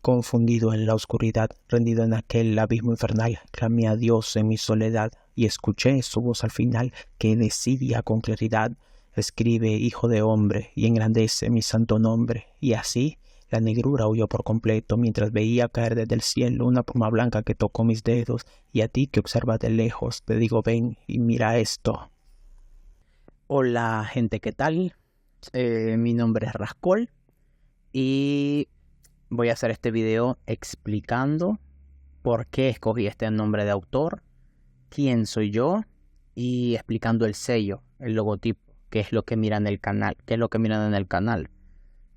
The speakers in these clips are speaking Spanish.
Confundido en la oscuridad, rendido en aquel abismo infernal, clamé a Dios en mi soledad y escuché su voz al final que decía con claridad: escribe, hijo de hombre, y engrandece mi santo nombre. Y así la negrura huyó por completo mientras veía caer desde el cielo una pluma blanca que tocó mis dedos. Y a ti que observas de lejos te digo: ven y mira esto. Hola gente, ¿qué tal? Mi nombre es Rascol y voy a hacer este video explicando por qué escogí este nombre de autor, quién soy yo y explicando el sello, el logotipo, qué es lo que miran en el canal,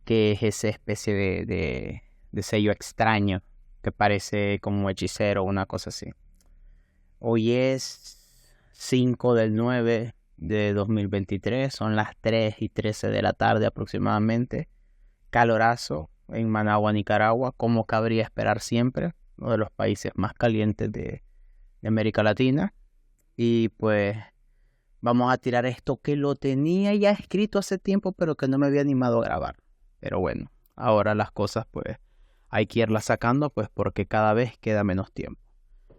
qué es esa especie de sello extraño que parece como hechicero o una cosa así. Hoy es 5/9/2023, son las 3:13 de la tarde aproximadamente. Calorazo en Managua, Nicaragua, como cabría esperar siempre, uno de los países más calientes de América Latina. Y pues vamos a tirar esto que lo tenía ya escrito hace tiempo, pero que no me había animado a grabar. Pero bueno, ahora las cosas pues hay que irlas sacando, pues porque cada vez queda menos tiempo.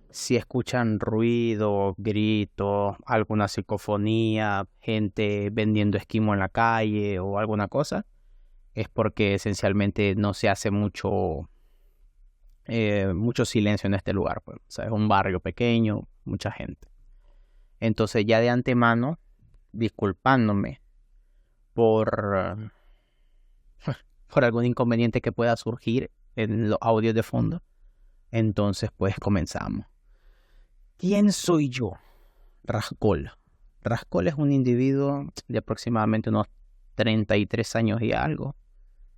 Si escuchan ruido, gritos, alguna psicofonía, gente vendiendo esquimo en la calle o alguna cosa, es porque esencialmente no se hace mucho silencio en este lugar, pues. O sea, es un barrio pequeño, mucha gente. Entonces ya de antemano, disculpándome por, por algún inconveniente que pueda surgir en los audios de fondo, entonces pues comenzamos. ¿Quién soy yo? Rascol. Rascol es un individuo de aproximadamente unos 33 años y algo,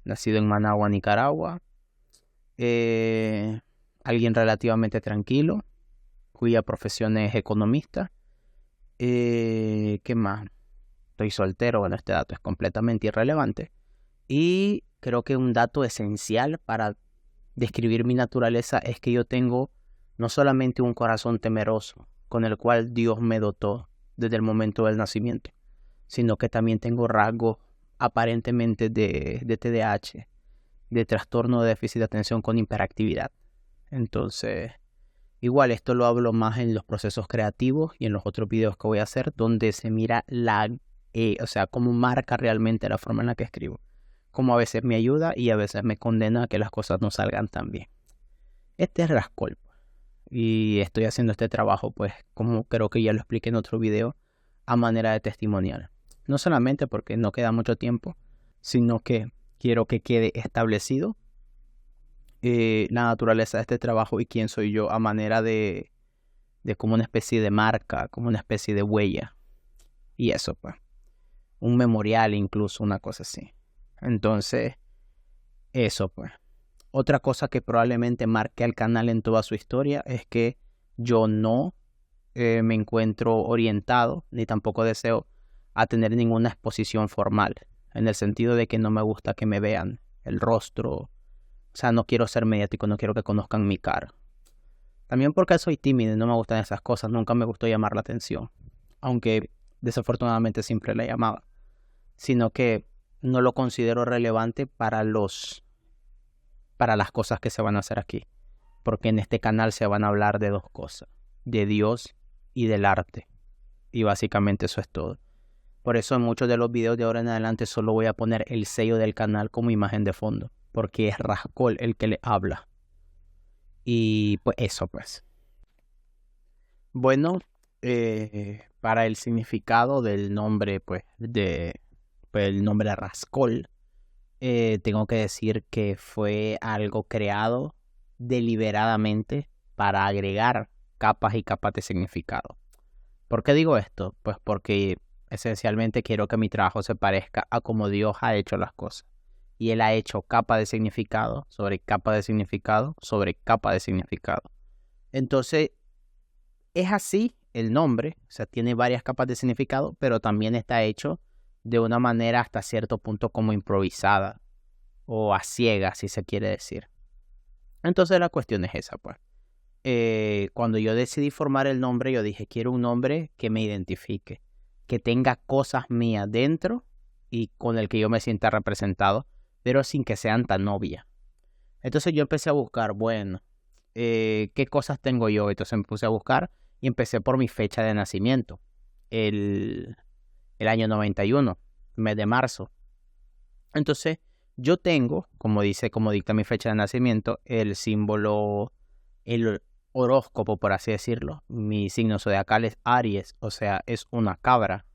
nacido en Managua, Nicaragua. Alguien relativamente tranquilo, cuya profesión es economista. ¿Qué más? Estoy soltero, bueno, este dato es completamente irrelevante. Y creo que un dato esencial para describir mi naturaleza es que yo tengo no solamente un corazón temeroso, con el cual Dios me dotó desde el momento del nacimiento, sino que también tengo rasgos aparentemente de TDAH, de trastorno de déficit de atención con hiperactividad. Entonces, igual esto lo hablo más en los procesos creativos y en los otros videos que voy a hacer, donde se mira o sea, cómo marca realmente la forma en la que escribo. Como a veces me ayuda y a veces me condena a que las cosas no salgan tan bien. Este es Rascol. Y estoy haciendo este trabajo, pues, como creo que ya lo expliqué en otro video, a manera de testimonial. No solamente porque no queda mucho tiempo, sino que quiero que quede establecido la naturaleza de este trabajo y quién soy yo a manera de como una especie de marca, como una especie de huella. Y eso, pues. Un memorial incluso, una cosa así. Entonces, eso, pues. Otra cosa que probablemente marque al canal en toda su historia es que yo no me encuentro orientado, ni tampoco deseo a tener ninguna exposición formal, en el sentido de que no me gusta que me vean el rostro. O sea, no quiero ser mediático, no quiero que conozcan mi cara. También porque soy tímido y no me gustan esas cosas, nunca me gustó llamar la atención, aunque desafortunadamente siempre la llamaba, sino que no lo considero relevante para las cosas que se van a hacer aquí, porque en este canal se van a hablar de dos cosas, de Dios y del arte, y básicamente eso es todo. Por eso en muchos de los videos de ahora en adelante solo voy a poner el sello del canal como imagen de fondo, porque es Rascol el que le habla. Y pues eso, pues. Bueno, para el significado del nombre, pues, el nombre Rascol, tengo que decir que fue algo creado deliberadamente para agregar capas y capas de significado. ¿Por qué digo esto? Pues porque esencialmente quiero que mi trabajo se parezca a como Dios ha hecho las cosas. Y Él ha hecho capa de significado sobre capa de significado sobre capa de significado. Entonces, es así el nombre, o sea, tiene varias capas de significado, pero también está hecho de una manera hasta cierto punto como improvisada o a ciegas, si se quiere decir. Entonces la cuestión es esa, pues. Cuando yo decidí formar el nombre, yo dije, quiero un nombre que me identifique, que tenga cosas mías dentro y con el que yo me sienta representado, pero sin que sean tan obvias. Entonces yo empecé a buscar, bueno, ¿qué cosas tengo yo? Entonces me puse a buscar y empecé por mi fecha de nacimiento, el, el año 91, mes de marzo. Entonces yo tengo, como dicta mi fecha de nacimiento, el símbolo, el horóscopo, por así decirlo. Mi signo zodiacal es Aries, o sea, es una cabra.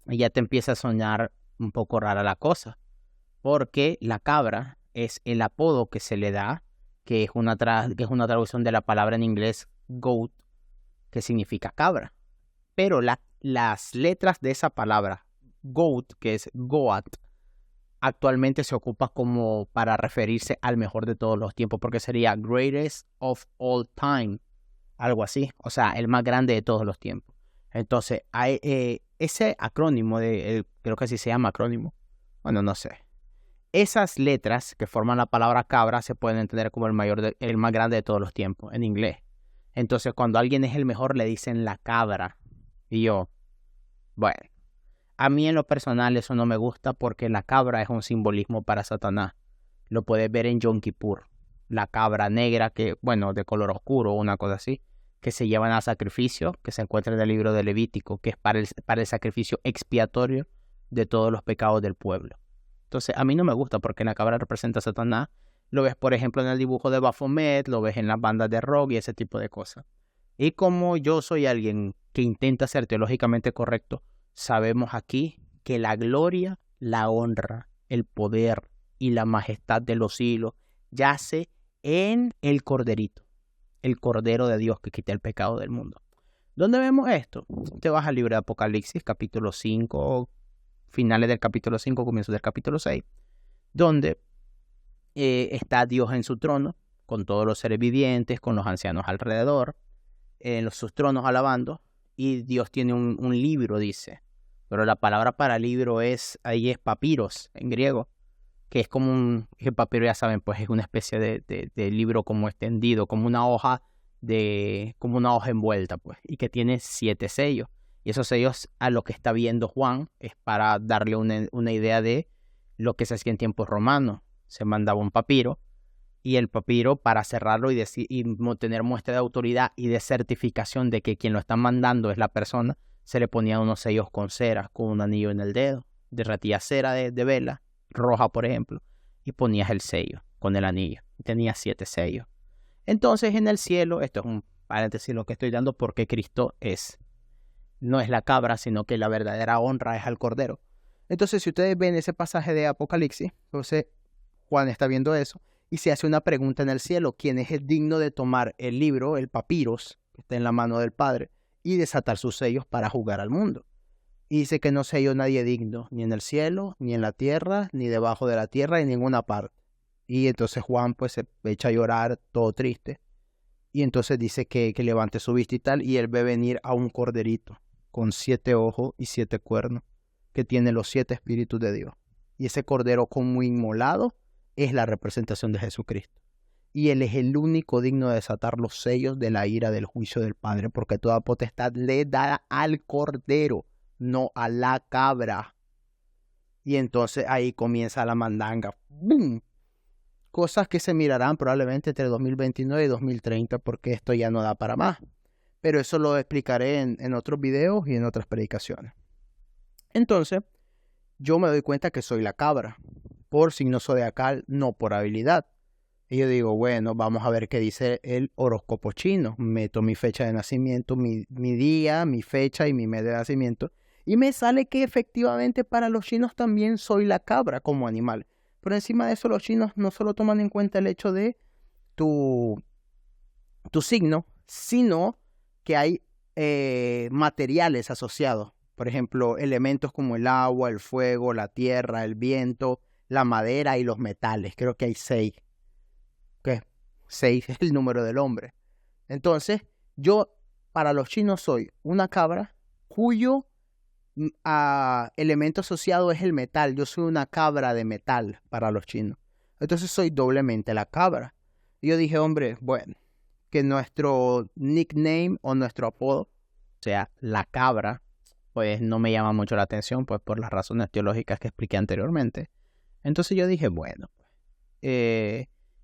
Y ya te empieza a soñar un poco rara la cosa, porque la cabra es el apodo que se le da, que es una traducción de la palabra en inglés goat, que significa cabra. Pero las letras de esa palabra, goat, que es goat, actualmente se ocupa como para referirse al mejor de todos los tiempos, porque sería greatest of all time, algo así, o sea, el más grande de todos los tiempos. Entonces, ese acrónimo, creo que así se llama acrónimo, bueno, no sé. Esas letras que forman la palabra cabra se pueden entender como el más grande de todos los tiempos, en inglés. Entonces, cuando alguien es el mejor, le dicen la cabra. Y yo, bueno, a mí en lo personal eso no me gusta porque la cabra es un simbolismo para Satanás. Lo puedes ver en Yom Kippur. La cabra negra, que, bueno, de color oscuro, una cosa así, que se llevan a sacrificio, que se encuentra en el libro de Levítico, que es para el sacrificio expiatorio de todos los pecados del pueblo. Entonces, a mí no me gusta porque la cabra representa a Satanás. Lo ves, por ejemplo, en el dibujo de Baphomet, lo ves en las bandas de rock y ese tipo de cosas. Y como yo soy alguien que intenta ser teológicamente correcto, sabemos aquí que la gloria, la honra, el poder y la majestad de los siglos yace en el corderito, el cordero de Dios que quita el pecado del mundo. ¿Dónde vemos esto? Te vas al libro de Apocalipsis, capítulo 5, finales del capítulo 5, comienzos del capítulo 6, donde está Dios en su trono, con todos los seres vivientes, con los ancianos alrededor, en sus tronos alabando, y Dios tiene un libro, dice. Pero la palabra para libro ahí es papiros, en griego, que es como el papiro, ya saben, pues es una especie de libro como extendido, como una hoja envuelta, pues, y que tiene 7 sellos. Y esos sellos, a lo que está viendo Juan, es para darle una idea de lo que se hacía en tiempos romanos. Se mandaba un papiro, y el papiro, para cerrarlo y tener muestra de autoridad y de certificación de que quien lo está mandando es la persona, se le ponía unos sellos con cera, con un anillo en el dedo, derretía cera de vela, roja por ejemplo, y ponías el sello con el anillo. Tenía 7 sellos. Entonces en el cielo, esto es un paréntesis lo que estoy dando porque Cristo no es la cabra, sino que la verdadera honra es al cordero. Entonces si ustedes ven ese pasaje de Apocalipsis, entonces Juan está viendo eso y se hace una pregunta en el cielo: ¿quién es el digno de tomar el libro, el papiros, que está en la mano del Padre, y desatar sus sellos para jugar al mundo? Y dice que no se halló nadie digno, ni en el cielo, ni en la tierra, ni debajo de la tierra, en ninguna parte. Y entonces Juan pues se echa a llorar, todo triste. Y entonces dice que levante su vista y tal, y él ve venir a un corderito con 7 ojos y 7 cuernos, que tiene los 7 espíritus de Dios. Y ese cordero como inmolado es la representación de Jesucristo. Y él es el único digno de desatar los sellos de la ira del juicio del Padre, porque toda potestad le da al cordero, no a la cabra. Y entonces ahí comienza la mandanga. ¡Bum! Cosas que se mirarán probablemente entre 2029 y 2030, porque esto ya no da para más. Pero eso lo explicaré en otros videos y en otras predicaciones. Entonces, yo me doy cuenta que soy la cabra, por signo zodiacal, no por habilidad. Y yo digo, bueno, vamos a ver qué dice el horóscopo chino. Meto mi fecha de nacimiento, mi día, mi fecha y mi mes de nacimiento. Y me sale que efectivamente para los chinos también soy la cabra como animal. Pero encima de eso los chinos no solo toman en cuenta el hecho de tu signo, sino que hay materiales asociados. Por ejemplo, elementos como el agua, el fuego, la tierra, el viento, la madera y los metales. Creo que hay 6. ¿Qué? 6 es el número del hombre. Entonces, yo para los chinos soy una cabra cuyo elemento asociado es el metal. Yo soy una cabra de metal para los chinos. Entonces soy doblemente la cabra. Y yo dije, hombre, bueno, que nuestro nickname o nuestro apodo, o sea, la cabra, pues no me llama mucho la atención, pues por las razones teológicas que expliqué anteriormente. Entonces yo dije, bueno,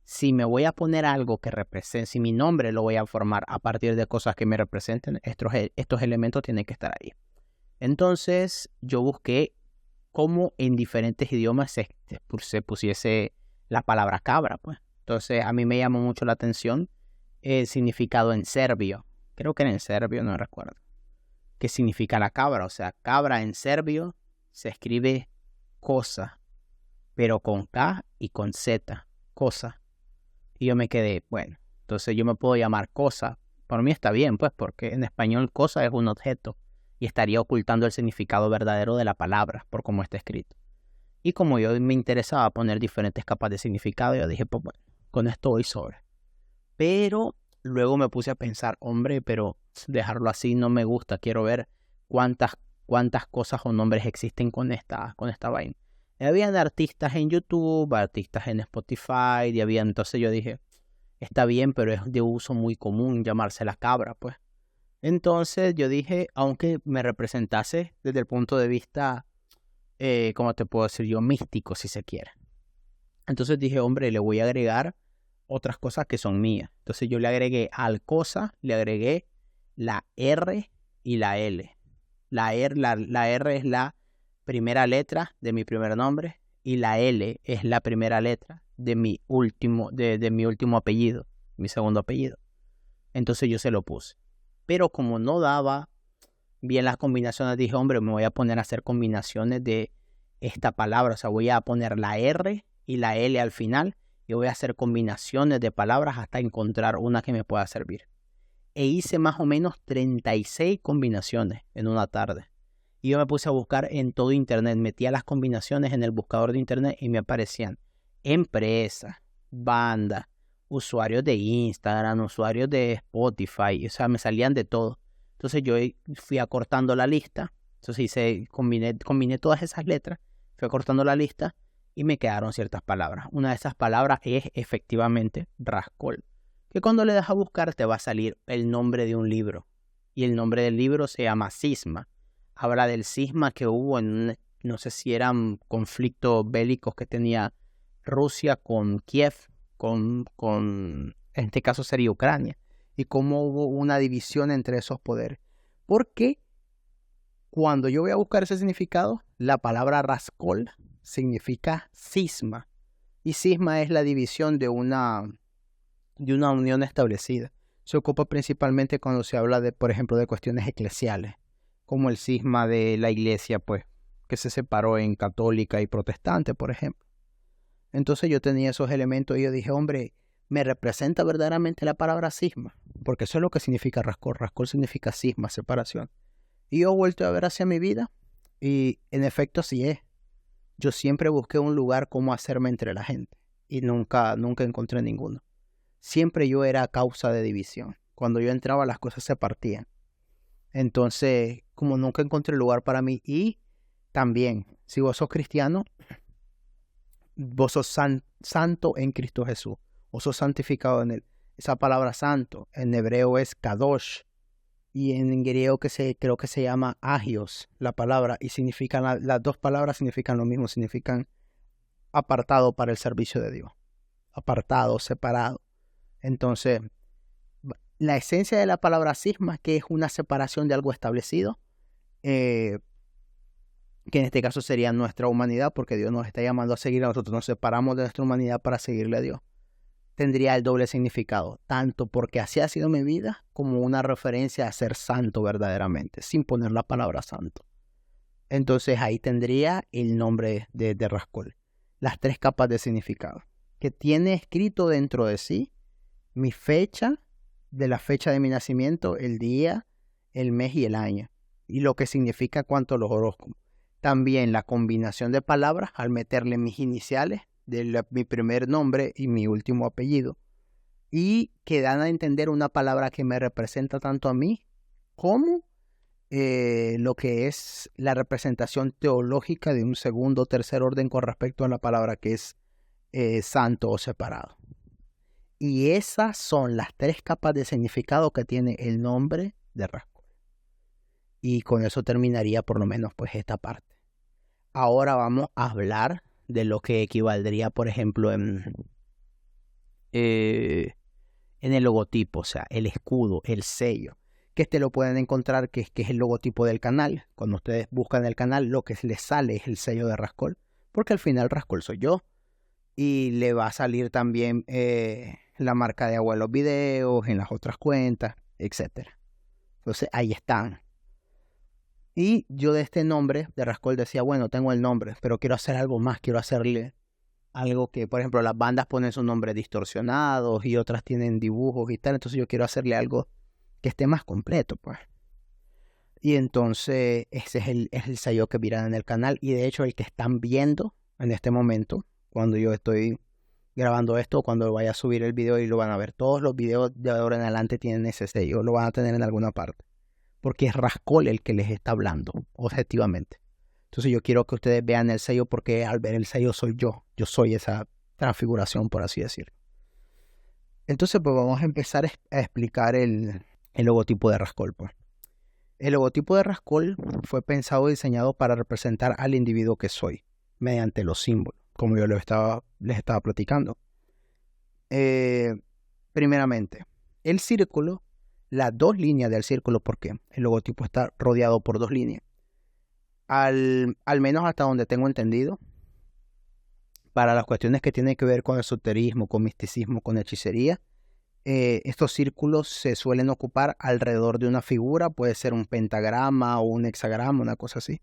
si me voy a poner algo que represente, si mi nombre lo voy a formar a partir de cosas que me representen, estos elementos tienen que estar ahí. Entonces yo busqué cómo en diferentes idiomas se pusiese la palabra cabra, pues. Entonces a mí me llamó mucho la atención el significado en serbio. Creo que era en serbio, no recuerdo. ¿Qué significa la cabra? O sea, cabra en serbio se escribe cosa, pero con K y con Z, cosa. Y yo me quedé, bueno, entonces yo me puedo llamar cosa. Por mí está bien, pues, porque en español cosa es un objeto y estaría ocultando el significado verdadero de la palabra por cómo está escrito. Y como yo me interesaba poner diferentes capas de significado, yo dije, pues bueno, con esto voy sobre. Pero luego me puse a pensar, hombre, pero dejarlo así no me gusta, quiero ver cuántas cosas o nombres existen con esta vaina. Y habían artistas en YouTube, artistas en Spotify, entonces yo dije, está bien, pero es de uso muy común llamarse la cabra, pues. Entonces yo dije, aunque me representase desde el punto de vista, ¿cómo te puedo decir yo? Místico, si se quiere. Entonces dije, hombre, le voy a agregar otras cosas que son mías. Entonces yo le agregué al cosa, le agregué la R y la L. La R es la primera letra de mi primer nombre y la L es la primera letra de mi último apellido, mi segundo apellido. Entonces yo se lo puse. Pero como no daba bien las combinaciones, dije, hombre, me voy a poner a hacer combinaciones de esta palabra. O sea, voy a poner la R y la L al final y voy a hacer combinaciones de palabras hasta encontrar una que me pueda servir. E hice más o menos 36 combinaciones en una tarde. Y yo me puse a buscar en todo internet, metía las combinaciones en el buscador de internet y me aparecían empresas, bandas, usuarios de Instagram, usuarios de Spotify, o sea, me salían de todo. Entonces yo fui acortando la lista, entonces combiné todas esas letras, fui acortando la lista y me quedaron ciertas palabras. Una de esas palabras es efectivamente Rascol, que cuando le das a buscar te va a salir el nombre de un libro. Y el nombre del libro se llama Cisma. Habla del cisma que hubo no sé si eran conflictos bélicos que tenía Rusia con Kiev, en este caso sería Ucrania, y cómo hubo una división entre esos poderes. Porque cuando yo voy a buscar ese significado, la palabra Rascol significa cisma. Y cisma es la división de una unión establecida. Se ocupa principalmente cuando se habla de, por ejemplo, de cuestiones eclesiales, como el cisma de la iglesia, pues, que se separó en católica y protestante, por ejemplo. Entonces yo tenía esos elementos y yo dije, hombre, me representa verdaderamente la palabra cisma, porque eso es lo que significa Rascol. Rascol significa cisma, separación. Y yo he vuelto a ver hacia mi vida y en efecto así es. Yo siempre busqué un lugar como hacerme entre la gente y nunca encontré ninguno. Siempre yo era causa de división. Cuando yo entraba las cosas se partían. Entonces, como nunca encontré lugar para mí, y también, si vos sos cristiano, vos sos santo en Cristo Jesús, vos sos santificado en Él. Esa palabra santo en hebreo es kadosh, y en griego creo que se llama agios, la palabra, y significan, las dos palabras significan lo mismo, significan apartado para el servicio de Dios, apartado, separado. Entonces, la esencia de la palabra cisma, que es una separación de algo establecido, que en este caso sería nuestra humanidad, porque Dios nos está llamando a seguir a nosotros, nos separamos de nuestra humanidad para seguirle a Dios, tendría el doble significado, tanto porque así ha sido mi vida, como una referencia a ser santo verdaderamente, sin poner la palabra santo. Entonces ahí tendría el nombre de Rascol, las tres capas de significado, que tiene escrito dentro de sí mi fecha, de la fecha de mi nacimiento, el día, el mes y el año, y lo que significa cuanto los horóscopos. También la combinación de palabras al meterle mis iniciales de mi primer nombre y mi último apellido, y que dan a entender una palabra que me representa tanto a mí como lo que es la representación teológica de un segundo o tercer orden con respecto a la palabra que es santo o separado. Y esas son las tres capas de significado que tiene el nombre de Rascol. Y con eso terminaría por lo menos pues esta parte. Ahora vamos a hablar de lo que equivaldría, por ejemplo, en en el logotipo, o sea, el escudo, el sello, que lo pueden encontrar, que es el logotipo del canal. Cuando ustedes buscan el canal, lo que les sale es el sello de Rascol, porque al final Rascol soy yo. Y le va a salir también la marca de Abuelos Videos, en las otras cuentas, etc. Entonces ahí están. Y yo de este nombre de Rascol decía, bueno, tengo el nombre, pero quiero hacer algo más, quiero hacerle algo que, por ejemplo, las bandas ponen sus nombres distorsionados y otras tienen dibujos y tal, entonces yo quiero hacerle algo que esté más completo, pues. Y entonces ese es el sello que miran en el canal, y de hecho el que están viendo en este momento, cuando yo estoy grabando esto, cuando vaya a subir el video, y lo van a ver, todos los videos de ahora en adelante tienen ese sello, lo van a tener en alguna parte, porque es Rascol el que les está hablando, objetivamente. Entonces yo quiero que ustedes vean el sello, porque al ver el sello soy yo soy esa transfiguración, por así decirlo. Entonces pues vamos a empezar a explicar el logotipo de Rascol, pues. El logotipo de Rascol fue pensado y diseñado para representar al individuo que soy, mediante los símbolos, como yo les estaba platicando. Primeramente, el círculo, las dos líneas del círculo, porque el logotipo está rodeado por dos líneas. Al menos hasta donde tengo entendido, para las cuestiones que tienen que ver con esoterismo, con misticismo, con hechicería, estos círculos se suelen ocupar alrededor de una figura, puede ser un pentagrama o un hexagrama, una cosa así.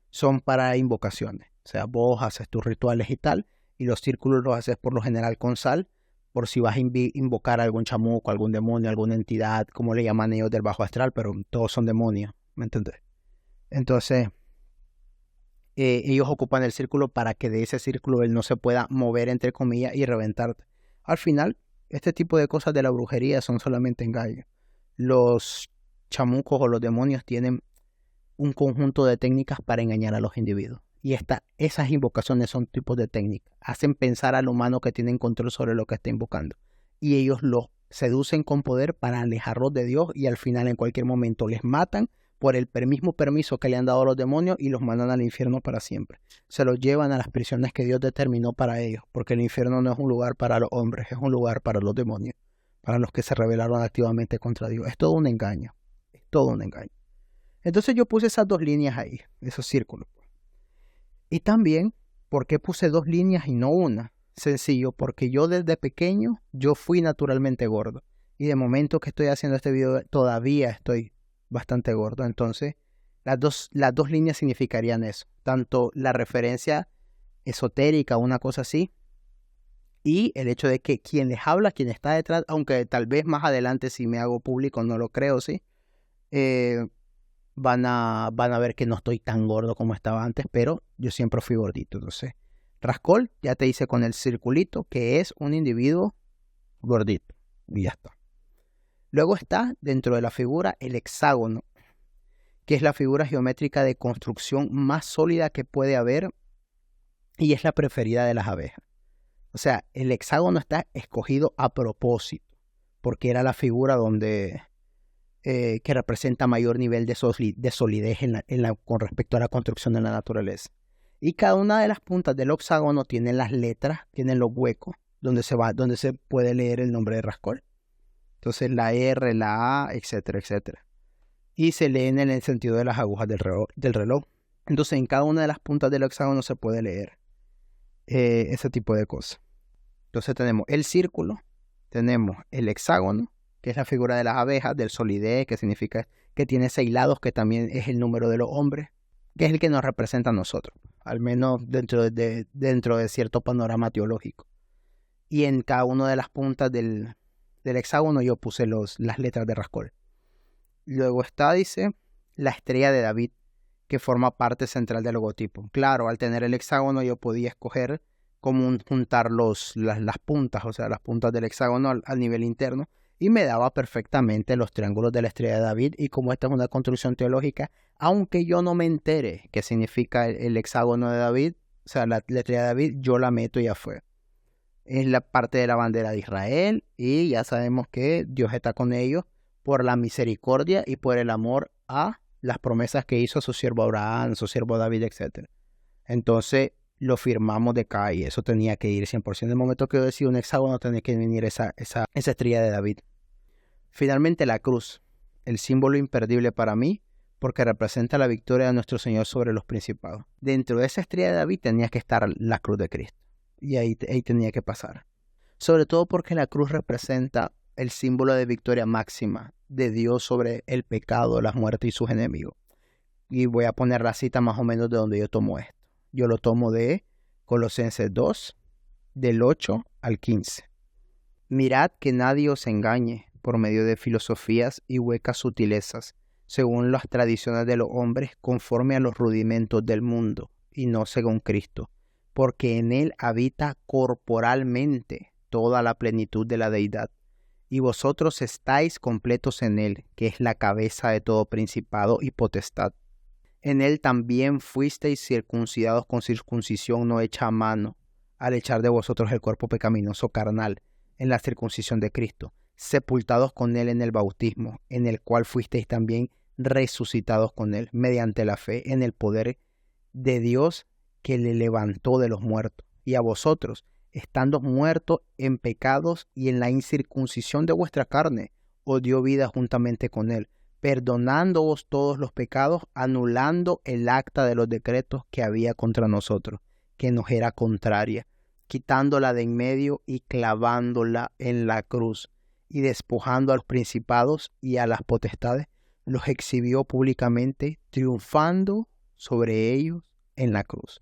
Son para invocaciones, o sea, vos haces tus rituales y tal, y los círculos los haces por lo general con sal, por si vas a invocar a algún chamuco, algún demonio, alguna entidad, como le llaman ellos, del bajo astral, pero todos son demonios, ¿me entendés? Entonces, ellos ocupan el círculo para que de ese círculo él no se pueda mover, entre comillas, y reventarte. Al final, este tipo de cosas de la brujería son solamente engaños. Los chamucos o los demonios tienen un conjunto de técnicas para engañar a los individuos. Y esas invocaciones son tipos de técnicas. Hacen pensar al humano que tienen control sobre lo que está invocando. Y ellos los seducen con poder para alejarlos de Dios, y al final en cualquier momento les matan por el mismo permiso que le han dado a los demonios, y los mandan al infierno para siempre. Se los llevan a las prisiones que Dios determinó para ellos, porque el infierno no es un lugar para los hombres, es un lugar para los demonios, para los que se rebelaron activamente contra Dios. Es todo un engaño, es todo un engaño. Entonces yo puse esas dos líneas ahí, esos círculos. Y también, ¿por qué puse dos líneas y no una? Sencillo, porque yo desde pequeño, yo fui naturalmente gordo. Y de momento que estoy haciendo este video, todavía estoy bastante gordo. Entonces, las dos líneas significarían eso. Tanto la referencia esotérica, una cosa así, y el hecho de que quien les habla, quien está detrás, aunque tal vez más adelante si me hago público, no lo creo, sí, van a ver que no estoy tan gordo como estaba antes, pero yo siempre fui gordito. Entonces, Rascol, ya te hice con el circulito, que es un individuo gordito, y ya está. Luego está dentro de la figura el hexágono, que es la figura geométrica de construcción más sólida que puede haber, y es la preferida de las abejas. O sea, el hexágono está escogido a propósito, porque era la figura donde que representa mayor nivel de solidez con respecto a la construcción de la naturaleza. Y cada una de las puntas del hexágono tiene las letras, tienen los huecos donde se puede leer el nombre de Rascol. Entonces la R, la A, etcétera, etcétera. Y se leen en el sentido de las agujas del reloj. Entonces en cada una de las puntas del hexágono se puede leer ese tipo de cosas. Entonces tenemos el círculo, tenemos el hexágono, que es la figura de las abejas, del solidez, que significa que tiene 6 lados, que también es el número de los hombres, que es el que nos representa a nosotros, al menos dentro de cierto panorama teológico. Y en cada una de las puntas del hexágono yo puse las letras de Rascol. Luego está, dice, la estrella de David, que forma parte central del logotipo. Claro, al tener el hexágono yo podía escoger cómo juntar las puntas, o sea, las puntas del hexágono al nivel interno, y me daba perfectamente los triángulos de la estrella de David. Y como esta es una construcción teológica, aunque yo no me entere qué significa el hexágono de David, o sea, la estrella de David, yo la meto y ya fue. Es la parte de la bandera de Israel, y ya sabemos que Dios está con ellos por la misericordia y por el amor a las promesas que hizo a su siervo Abraham, a su siervo David, etc. Entonces, lo firmamos de acá y eso tenía que ir 100%. En el momento que yo decido un hexágono, tenía que venir esa estrella de David. Finalmente, la cruz, el símbolo imperdible para mí, porque representa la victoria de nuestro Señor sobre los principados. Dentro de esa estrella de David tenía que estar la cruz de Cristo. Y ahí tenía que pasar. Sobre todo porque la cruz representa el símbolo de victoria máxima de Dios sobre el pecado, la muerte y sus enemigos. Y voy a poner la cita más o menos de donde yo tomo esto. Yo lo tomo de Colosenses 2, del 8 al 15. Mirad que nadie os engañe por medio de filosofías y huecas sutilezas, según las tradiciones de los hombres, conforme a los rudimentos del mundo, y no según Cristo, porque en él habita corporalmente toda la plenitud de la deidad, y vosotros estáis completos en él, que es la cabeza de todo principado y potestad. En él también fuisteis circuncidados con circuncisión no hecha a mano, al echar de vosotros el cuerpo pecaminoso carnal, en la circuncisión de Cristo, sepultados con él en el bautismo, en el cual fuisteis también resucitados con él, mediante la fe en el poder de Dios que le levantó de los muertos. Y a vosotros, estando muertos en pecados y en la incircuncisión de vuestra carne, os dio vida juntamente con él, perdonándoos todos los pecados, anulando el acta de los decretos que había contra nosotros, que nos era contraria, quitándola de en medio y clavándola en la cruz, y despojando a los principados y a las potestades, los exhibió públicamente, triunfando sobre ellos en la cruz.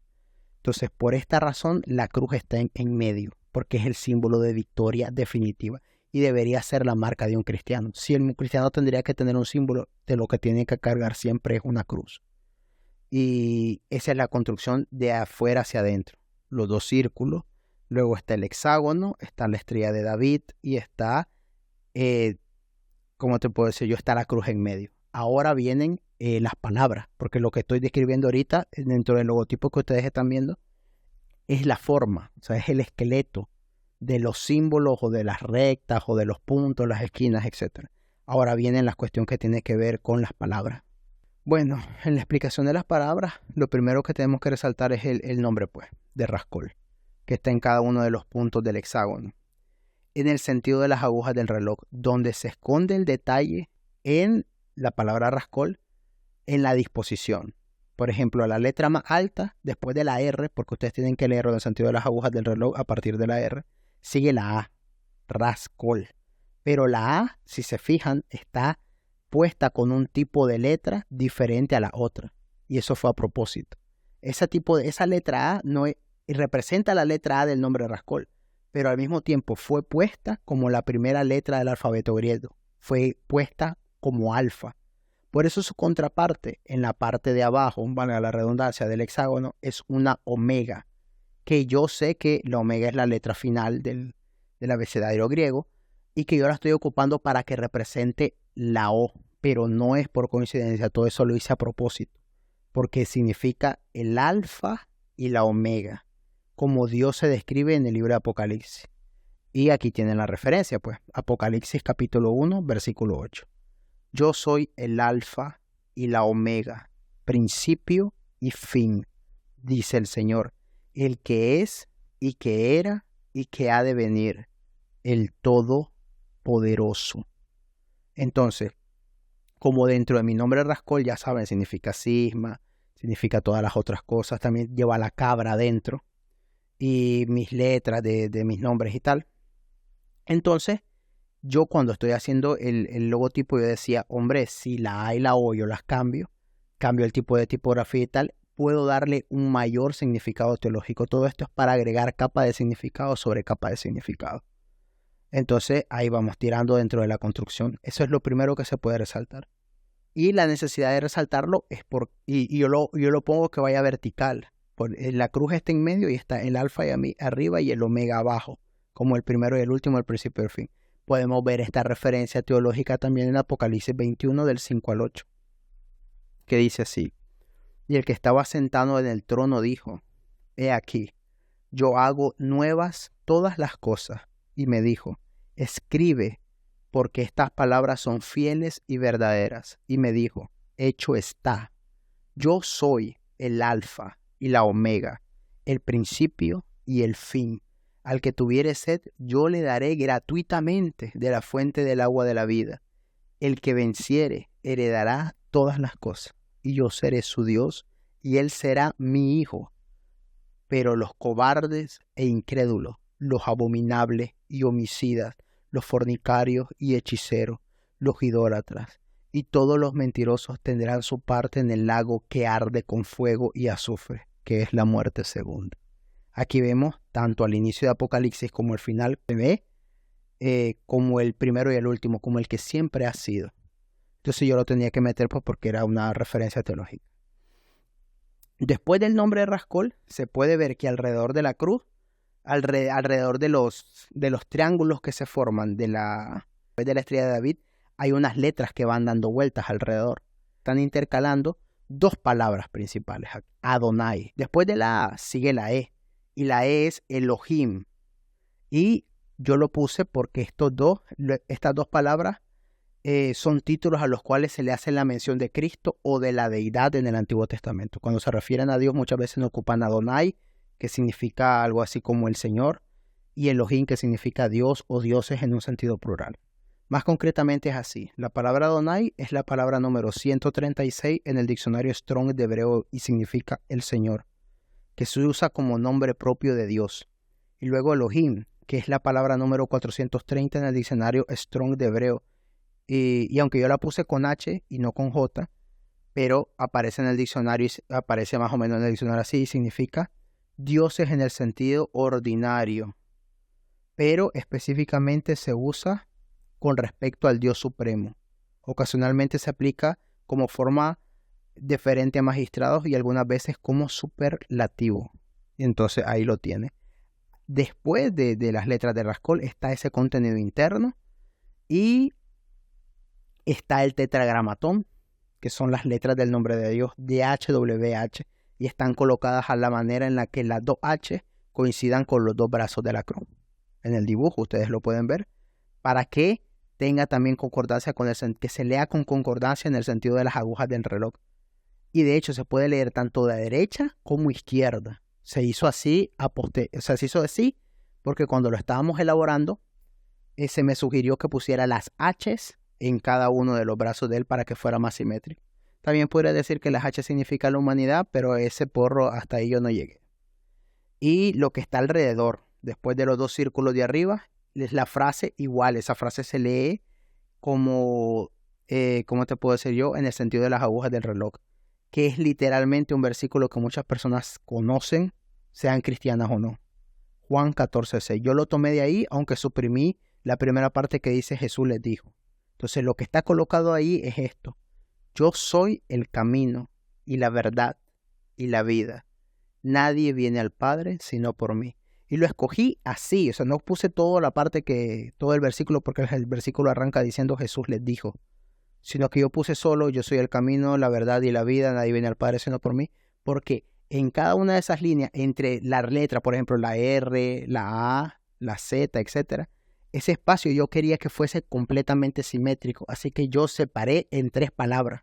Entonces, por esta razón, la cruz está en medio, porque es el símbolo de victoria definitiva. Y debería ser la marca de un cristiano. Si el cristiano tendría que tener un símbolo, de lo que tiene que cargar siempre es una cruz. Y esa es la construcción de afuera hacia adentro. Los dos círculos. Luego está el hexágono, está la estrella de David y está, ¿cómo te puedo decir yo? Está la cruz en medio. Ahora vienen las palabras, porque lo que estoy describiendo ahorita, dentro del logotipo que ustedes están viendo, es la forma, o sea, es el esqueleto de los símbolos o de las rectas o de los puntos, las esquinas, etc. Ahora viene la cuestión que tiene que ver con las palabras. Bueno, en la explicación de las palabras, lo primero que tenemos que resaltar es el nombre, pues, de Rascol, que está en cada uno de los puntos del hexágono, en el sentido de las agujas del reloj, donde se esconde el detalle en la palabra Rascol, en la disposición. Por ejemplo, la letra más alta, después de la R, porque ustedes tienen que leerlo en el sentido de las agujas del reloj a partir de la R, sigue la A, Rascol. Pero la A, si se fijan, está puesta con un tipo de letra diferente a la otra. Y eso fue a propósito. Esa letra A no es, representa la letra A del nombre Rascol, pero al mismo tiempo fue puesta como la primera letra del alfabeto griego. Fue puesta como alfa. Por eso su contraparte en la parte de abajo, valga la redundancia, del hexágono, es una omega, que yo sé que la omega es la letra final del abecedario griego y que yo la estoy ocupando para que represente la O, pero no es por coincidencia, todo eso lo hice a propósito, porque significa el alfa y la omega, como Dios se describe en el libro de Apocalipsis. Y aquí tienen la referencia, pues, Apocalipsis capítulo 1, versículo 8. Yo soy el alfa y la omega, principio y fin, dice el Señor, el que es y que era y que ha de venir, el Todopoderoso. Entonces, como dentro de mi nombre Rascol, ya saben, significa cisma, significa todas las otras cosas, también lleva la cabra adentro, y mis letras de mis nombres y tal. Entonces, yo cuando estoy haciendo el logotipo, yo decía, hombre, si la A y la O yo las cambio el tipo de tipografía y tal, puedo darle un mayor significado teológico. Todo esto es para agregar capa de significado sobre capa de significado. Entonces, ahí vamos tirando dentro de la construcción. Eso es lo primero que se puede resaltar. Y la necesidad de resaltarlo es y yo lo pongo que vaya vertical. La cruz está en medio y está el alfa y arriba y el omega abajo, como el primero y el último, el principio y el fin. Podemos ver esta referencia teológica también en Apocalipsis 21 del 5 al 8, que dice así: y el que estaba sentado en el trono dijo, he aquí, yo hago nuevas todas las cosas. Y me dijo, escribe, porque estas palabras son fieles y verdaderas. Y me dijo, hecho está, yo soy el alfa y la omega, el principio y el fin. Al que tuviere sed, yo le daré gratuitamente de la fuente del agua de la vida. El que venciere heredará todas las cosas, y yo seré su Dios, y él será mi hijo. Pero los cobardes e incrédulos, los abominables y homicidas, los fornicarios y hechiceros, los idólatras, y todos los mentirosos tendrán su parte en el lago que arde con fuego y azufre, que es la muerte segunda. Aquí vemos, tanto al inicio de Apocalipsis como al final, se ve como el primero y el último, como el que siempre ha sido. Entonces yo lo tenía que meter pues, porque era una referencia teológica. Después del nombre de Rascol, se puede ver que alrededor de la cruz, alrededor de los triángulos que se forman de la estrella de David, hay unas letras que van dando vueltas alrededor. Están intercalando dos palabras principales. Adonai. Después de la A sigue la E. Y la E es Elohim. Y yo lo puse porque estas dos palabras son títulos a los cuales se le hace la mención de Cristo o de la deidad en el Antiguo Testamento. Cuando se refieren a Dios muchas veces no ocupan Adonai, que significa algo así como el Señor, y Elohim, que significa Dios o dioses en un sentido plural. Más concretamente es así. La palabra Adonai es la palabra número 136 en el diccionario Strong de hebreo y significa el Señor, que se usa como nombre propio de Dios. Y luego Elohim, que es la palabra número 430 en el diccionario Strong de hebreo. Y aunque yo la puse con H y no con J, pero aparece en el diccionario, aparece más o menos en el diccionario así, y significa dioses en el sentido ordinario, pero específicamente se usa con respecto al Dios Supremo. Ocasionalmente se aplica como forma deferente a magistrados y algunas veces como superlativo. Y entonces ahí lo tiene. Después de las letras de Rascol está ese contenido interno y está el tetragramatón, que son las letras del nombre de Dios, DHWH, y están colocadas a la manera en la que las dos H coincidan con los dos brazos de la cruz. En el dibujo ustedes lo pueden ver, para que tenga también concordancia con que se lea con concordancia en el sentido de las agujas del reloj. Y de hecho se puede leer tanto de derecha como izquierda. Se hizo así, se hizo así porque cuando lo estábamos elaborando, se me sugirió que pusiera las H's en cada uno de los brazos de él para que fuera más simétrico. También podría decir que las H significa la humanidad, pero ese porro hasta ahí yo no llegué. Y lo que está alrededor, después de los dos círculos de arriba, es la frase igual. Esa frase se lee como, ¿cómo te puedo decir yo? En el sentido de las agujas del reloj, que es literalmente un versículo que muchas personas conocen, sean cristianas o no. Juan 14:6. Yo lo tomé de ahí, aunque suprimí la primera parte que dice Jesús les dijo. Entonces lo que está colocado ahí es esto. Yo soy el camino y la verdad y la vida. Nadie viene al Padre sino por mí. Y lo escogí así, o sea, no puse todo el versículo porque el versículo arranca diciendo Jesús les dijo, sino que yo puse solo, yo soy el camino, la verdad y la vida, nadie viene al Padre sino por mí, porque en cada una de esas líneas, entre la letra, por ejemplo, la R, la A, la Z, etcétera, ese espacio yo quería que fuese completamente simétrico, así que yo separé en 3 palabras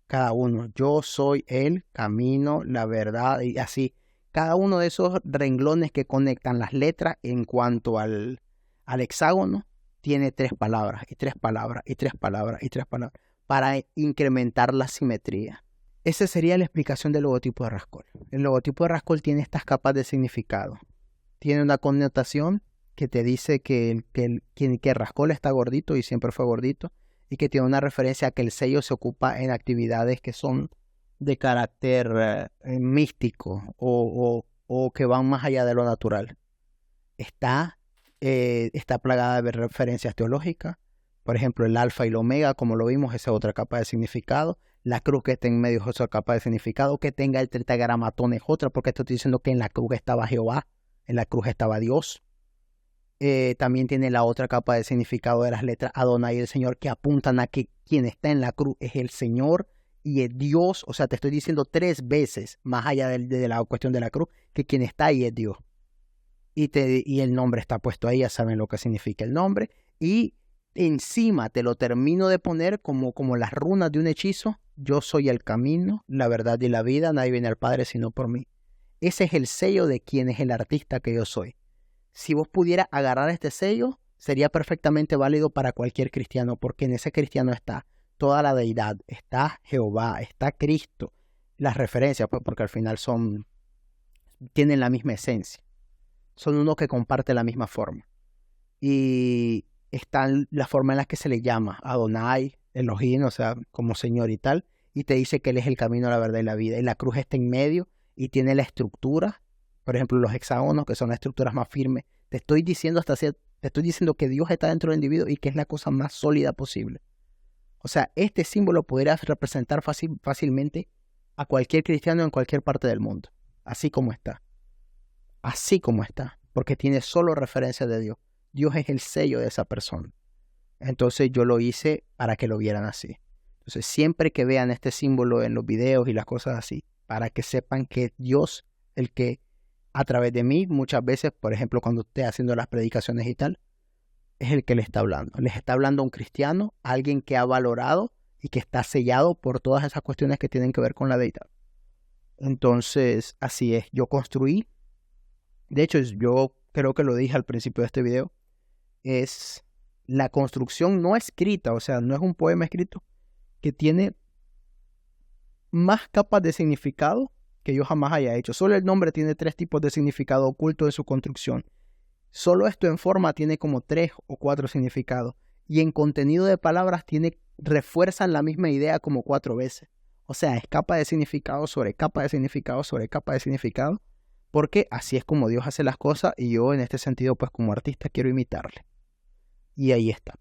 cada uno. Yo soy el camino, la verdad y así. Cada uno de esos renglones que conectan las letras en cuanto al hexágono tiene 3 palabras y 3 palabras y 3 palabras y 3 palabras para incrementar la simetría. Esa sería la explicación del logotipo de Rascol. El logotipo de Rascol tiene estas capas de significado. Tiene una connotación que te dice que Rascol está gordito y siempre fue gordito, y que tiene una referencia a que el sello se ocupa en actividades que son de carácter místico o que van más allá de lo natural. Está plagada de referencias teológicas. Por ejemplo, el alfa y el omega, como lo vimos, esa es otra capa de significado. La cruz que está en medio es otra capa de significado. Que tenga el tetragramatón es otra, porque estoy diciendo que en la cruz estaba Jehová, en la cruz estaba Dios. También tiene la otra capa de significado de las letras Adonai y el Señor, que apuntan a que quien está en la cruz es el Señor y es Dios. O sea, te estoy diciendo 3 veces, más allá de la cuestión de la cruz, que quien está ahí es Dios. Y el nombre está puesto ahí, ya saben lo que significa el nombre. Y encima te lo termino de poner como las runas de un hechizo. Yo soy el camino, la verdad y la vida, nadie viene al Padre sino por mí. ese es el sello de quién es el artista que yo soy. Si vos pudieras agarrar este sello, sería perfectamente válido para cualquier cristiano, porque en ese cristiano está toda la deidad, está Jehová, está Cristo. Las referencias, pues, porque al final tienen la misma esencia. Son uno que comparte la misma forma. Y está la forma en la que se le llama Adonai, Elohim, o sea, como Señor y tal, y te dice que Él es el camino, la verdad y la vida. Y la cruz está en medio y tiene la estructura, por ejemplo, los hexágonos, que son las estructuras más firmes. Te estoy diciendo que Dios está dentro del individuo y que es la cosa más sólida posible. O sea, este símbolo podría representar fácilmente a cualquier cristiano en cualquier parte del mundo, así como está. Así como está, porque tiene solo referencia de Dios. Dios es el sello de esa persona. Entonces yo lo hice para que lo vieran así. Entonces siempre que vean este símbolo en los videos y las cosas así, para que sepan que Dios, el que a través de mí, muchas veces, por ejemplo, cuando esté haciendo las predicaciones y tal, es el que les está hablando. Les está hablando a un cristiano, a alguien que ha valorado y que está sellado por todas esas cuestiones que tienen que ver con la deidad. Entonces, así es. Yo construí, de hecho, yo creo que lo dije al principio de este video, es la construcción no escrita, o sea, no es un poema escrito, que tiene más capas de significado que yo jamás haya hecho. Solo el nombre tiene 3 tipos de significado oculto en su construcción. Solo esto en forma tiene como 3 o 4 significados. Y en contenido de palabras refuerzan la misma idea como 4 veces. O sea, es capa de significado sobre capa de significado sobre capa de significado. Porque así es como Dios hace las cosas y yo en este sentido, pues como artista quiero imitarle. Y ahí está.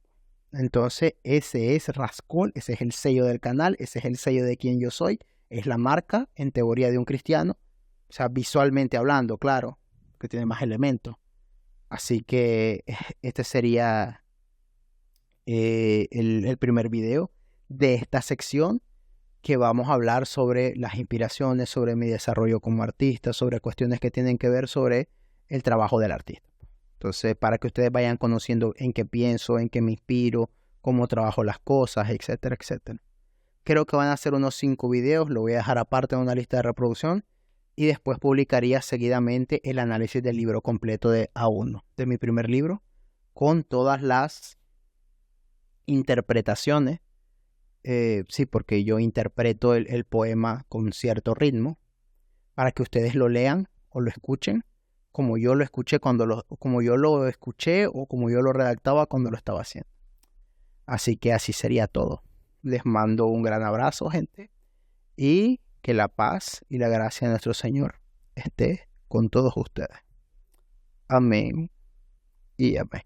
Entonces ese es Rascol, ese es el sello del canal, ese es el sello de quien yo soy. Es la marca, en teoría, de un cristiano. O sea, visualmente hablando, claro, que tiene más elementos. Así que este sería el primer video de esta sección, que vamos a hablar sobre las inspiraciones, sobre mi desarrollo como artista, sobre cuestiones que tienen que ver sobre el trabajo del artista. Entonces, para que ustedes vayan conociendo en qué pienso, en qué me inspiro, cómo trabajo las cosas, etcétera, etcétera. Creo que van a ser unos 5 videos, lo voy a dejar aparte en una lista de reproducción y después publicaría seguidamente el análisis del libro completo de A1, de mi primer libro, con todas las interpretaciones. Sí, porque yo interpreto el poema con cierto ritmo para que ustedes lo lean o lo escuchen como yo lo escuché como yo lo escuché o como yo lo redactaba cuando lo estaba haciendo. Así que así sería todo. Les mando un gran abrazo, gente, y que la paz y la gracia de nuestro Señor esté con todos ustedes. Amén y amén.